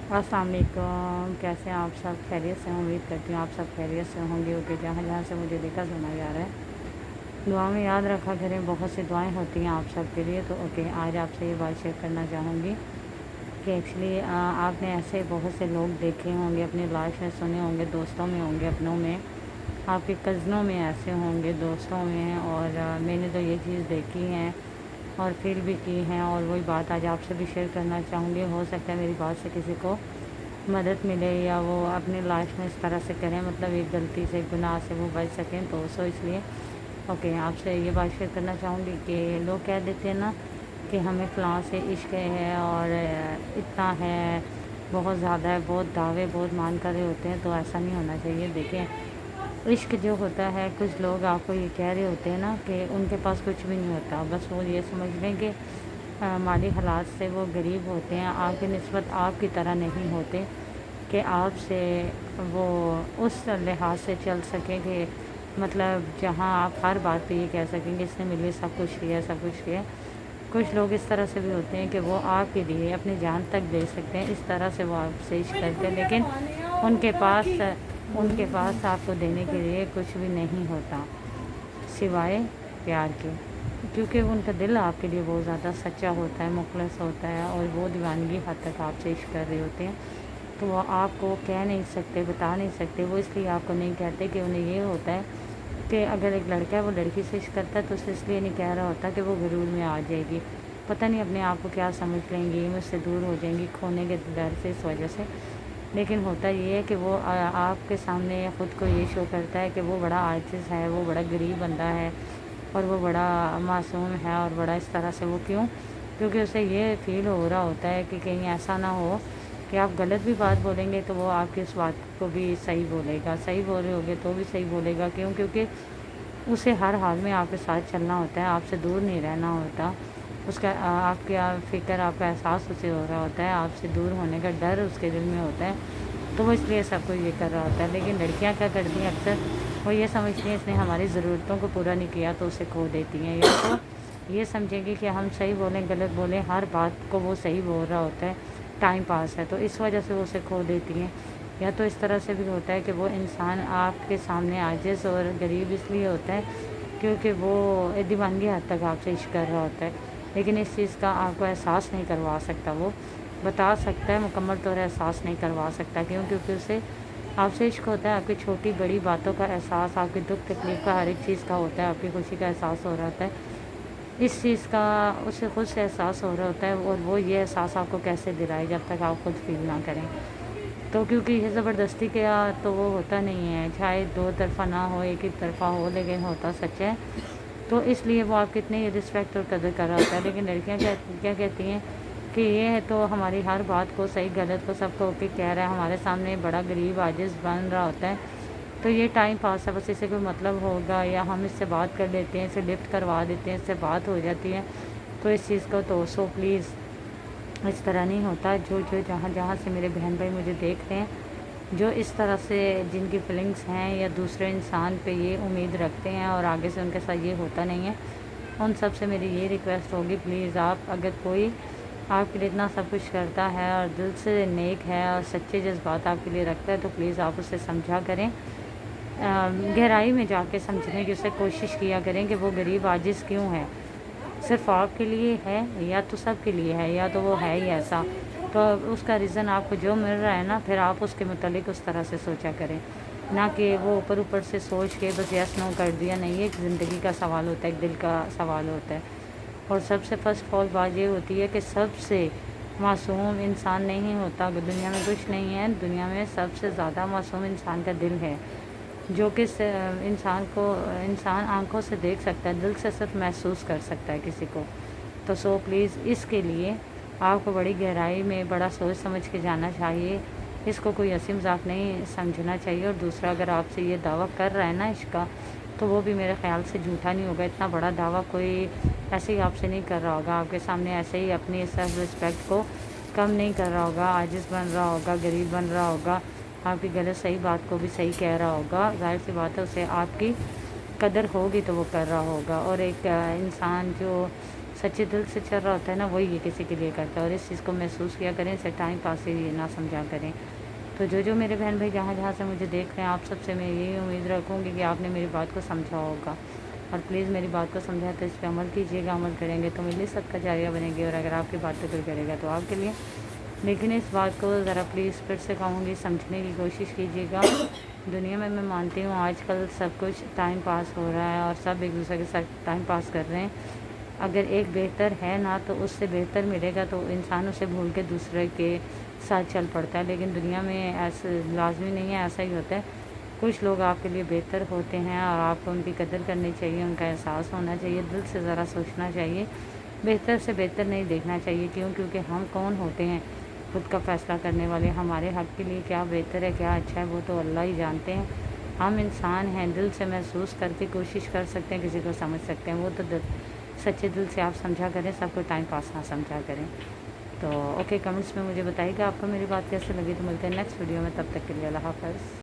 अस्सलाम वालेकुम। कैसे हैं आप सब? खैरियत से? उम्मीद करती हूँ आप सब खैरियत से होंगे। ओके, जहाँ जहाँ से मुझे देखा सुना जा रहा है, दुआ में याद रखा करें। बहुत सी दुआएं होती हैं आप सब के लिए। तो ओके, आज आपसे ये बात शेयर करना चाहूँगी कि एक्चुअली आपने ऐसे बहुत से लोग देखे होंगे अपनी लाइफ में, सुने होंगे, दोस्तों में होंगे, अपनों में, आपके कज़नों में ऐसे होंगे, दोस्तों में। और मैंने तो ये चीज़ देखी है और फील भी की हैं, और वही बात आज आपसे भी शेयर करना चाहूँगी। हो सकता है मेरी बात से किसी को मदद मिले या वो अपनी लाइफ में इस तरह से करें, मतलब एक गलती से, गुनाह से वो बच सकें। तो इसलिए ओके, आपसे ये बात शेयर करना चाहूँगी कि लोग कह देते हैं ना कि हमें फ़लाँ से इश्क है और इतना है, बहुत ज़्यादा है, बहुत दावे बहुत मान कर रहे होते हैं। तो ऐसा नहीं होना चाहिए। देखें, इश्क जो होता है, कुछ लोग आपको ये कह रहे होते हैं ना कि उनके पास कुछ भी नहीं होता, बस वो ये समझ लें कि माली हालात से वो गरीब होते हैं, आपकी निस्बत आपकी तरह नहीं होते कि आपसे वो उस लिहाज से चल सकें कि मतलब जहाँ आप हर बात पे ये कह सकेंगे इसने मेरे लिए सब कुछ किया, सब कुछ किया। कुछ लोग इस तरह से भी होते हैं कि वो आपके लिए अपनी जान तक दे सकते हैं, इस तरह से वो आपसे इश्क करते हैं, लेकिन उनके पास उनके पास आपको देने के लिए कुछ भी नहीं होता सिवाय प्यार के। क्योंकि उनका दिल आपके लिए बहुत ज़्यादा सच्चा होता है, मुखलस होता है, और वो दीवानगी हद तक आपसे इश्क कर रहे होते हैं। तो वो आपको कह नहीं सकते, बता नहीं सकते। वो इसलिए आपको नहीं कहते कि उन्हें ये होता है कि अगर एक लड़का है वो लड़की से इश्क करता है तो उसे इसलिए नहीं कह रहा होता कि वो गुरूर में आ जाएगी, पता नहीं अपने आप को क्या समझ लेंगी, मुझसे दूर हो जाएंगी खोने के डर से, इस वजह से। लेकिन होता ये है कि वो आपके सामने ख़ुद को ये शो करता है कि वो बड़ा आजिज़ है, वो बड़ा गरीब बंदा है, और वो बड़ा मासूम है, और बड़ा इस तरह से। वो क्यों? क्योंकि उसे ये फ़ील हो रहा होता है कि कहीं ऐसा ना हो कि आप गलत भी बात बोलेंगे तो वो आपकी उस बात को भी सही बोलेगा, सही बोल रहे होगे तो भी सही बोलेगा। क्यों? क्योंकि उसे हर हाल में आपके साथ चलना होता है, आपसे दूर नहीं रहना होता। उसका आपका फ़िक्र, आपका एहसास उसे हो रहा होता है, आपसे दूर होने का डर उसके दिल में होता है। तो वो इसलिए सब कुछ ये कर रहा होता है। लेकिन लड़कियां क्या करती हैं अक्सर, वो ये समझती हैं इसने हमारी ज़रूरतों को पूरा नहीं किया तो उसे खो देती हैं, या तो ये समझेंगी कि हम सही बोलें गलत बोलें, हर बात को वो सही बोल रहा होता है, टाइम पास है, तो इस वजह से वो उसे खो देती हैं। या तो इस तरह से भी होता है कि वो इंसान आपके सामने आजिज़ और गरीब इसलिए होता है क्योंकि वो दीवानगी हद तक आपसे इश्क कर रहा होता है, लेकिन इस चीज़ का आपको एहसास नहीं करवा सकता। वो बता सकता है, मुकम्मल तौर एहसास नहीं करवा सकता। क्यों? क्योंकि उसे आपसे इश्क होता है, आपकी छोटी बड़ी बातों का एहसास, आपकी दुख तकलीफ़ का, हर एक चीज़ का होता है, आपकी खुशी का एहसास हो रहा होता है। इस चीज़ का उसे खुद से एहसास हो रहा होता है, और वो ये एहसास आपको कैसे दिलाए जब तक आप खुद फील ना करें। तो क्योंकि ये ज़बरदस्ती किया तो वो होता नहीं है, चाहे दो तरफ़ा ना हो, एक ही तरफ़ा हो, लेकिन होता सच है। तो इसलिए वो आपकी इतनी रिस्पेक्ट और कदर कर रहा होता है। लेकिन लड़कियां क्या क्या कहती हैं कि ये है तो हमारी हर बात को, सही गलत को, सबको ओके कह रहा है, हमारे सामने बड़ा गरीब आजिज़ बन रहा होता है। तो ये टाइम पास है, बस इससे कोई मतलब होगा, या हम इससे बात कर लेते हैं, इसे लिफ्ट करवा देते हैं, इससे बात हो जाती है। तो इस चीज़ को तो सो प्लीज़ इस तरह नहीं होता। जो जो जहाँ जहाँ से मेरे बहन भाई मुझे देख रहे हैं, जो इस तरह से जिनकी फीलिंग्स हैं या दूसरे इंसान पे ये उम्मीद रखते हैं और आगे से उनके साथ ये होता नहीं है, उन सब से मेरी ये रिक्वेस्ट होगी, प्लीज़ आप, अगर कोई आपके लिए इतना सब कुछ करता है और दिल से नेक है और सच्चे जज्बात आपके लिए रखता है, तो प्लीज़ आप उसे समझा करें। गहराई में जाके समझने की उसे कोशिश किया करें कि वो गरीब आजिज़ क्यों है। सिर्फ़ आपके लिए है या तो सब के लिए है, या तो वो है ही ऐसा। तो उसका रीज़न आपको जो मिल रहा है ना, फिर आप उसके मुतालिक उस तरह से सोचा करें, ना कि वो ऊपर ऊपर से सोच के बस यस नो कर दिया। नहीं, एक ज़िंदगी का सवाल होता है, एक दिल का सवाल होता है। और सबसे फर्स्ट ऑफ ऑल बात ये होती है कि सबसे मासूम इंसान नहीं होता, दुनिया में कुछ नहीं है, दुनिया में सबसे ज़्यादा मासूम इंसान का दिल है, जो कि इंसान आंखों से देख सकता है, दिल से सिर्फ महसूस कर सकता है किसी को। तो सो प्लीज़ इसके लिए आपको बड़ी गहराई में बड़ा सोच समझ के जाना चाहिए। इसको कोई हंसी मजाक नहीं समझना चाहिए। और दूसरा, अगर आपसे ये दावा कर रहा है ना इश्क का, तो वो भी मेरे ख़्याल से झूठा नहीं होगा। इतना बड़ा दावा कोई ऐसे ही आपसे नहीं कर रहा होगा, आपके सामने ऐसे ही अपनी सेल्फ रिस्पेक्ट को कम नहीं कर रहा होगा, आजिज़ बन रहा होगा, गरीब बन रहा होगा, आपकी गलत सही बात को भी सही कह रहा होगा। ज़ाहिर सी बात है उसे आपकी कदर होगी तो वो कर रहा होगा। और एक इंसान जो सच्चे दिल से चल रहा होता है ना, वही ये किसी के लिए करता है। और इस चीज़ को महसूस किया करें, इसे टाइम पास ही ना समझा करें। तो जो मेरे बहन भाई जहाँ जहाँ से मुझे देख रहे हैं, आप सबसे मैं यही उम्मीद रखूँगी कि आपने मेरी बात को समझा होगा, और प्लीज़ मेरी बात को समझा तो इस पर अमल कीजिएगा। अमल करेंगे तो मेरे लिए सदका जारिया बनेगी, और अगर आपकी बात पे कोई करेगा तो आपके लिए। लेकिन इस बात को ज़रा प्लीज़ फिर से कहूँगी, समझने की कोशिश कीजिएगा। दुनिया में मैं मानती हूँ आजकल सब कुछ टाइम पास हो रहा है, और सब एक दूसरे के साथ टाइम पास कर रहे हैं। अगर एक बेहतर है ना, तो उससे बेहतर मिलेगा तो इंसान उसे भूल के दूसरे के साथ चल पड़ता है। लेकिन दुनिया में ऐसे लाजमी नहीं है, ऐसा ही होता है। कुछ लोग आपके लिए बेहतर होते हैं, और आपको उनकी कदर करनी चाहिए, उनका एहसास होना चाहिए, दिल से ज़रा सोचना चाहिए, बेहतर से बेहतर नहीं देखना चाहिए। क्योंकि हम कौन होते हैं खुद का फ़ैसला करने वाले? हमारे हक़ के लिए क्या बेहतर है, क्या अच्छा है, वो तो अल्लाह ही जानते हैं। हम इंसान हैं, दिल से महसूस करके कोशिश कर सकते हैं, किसी को समझ सकते हैं। वो तो सच्चे दिल से आप समझा करें, सबको टाइम पास ना समझा करें। तो ओके, कमेंट्स में मुझे बताइएगा आपको मेरी बात कैसे लगी। तो मिलते हैं नेक्स्ट वीडियो में, तब तक के लिए अल्लाह हाफ़िज़।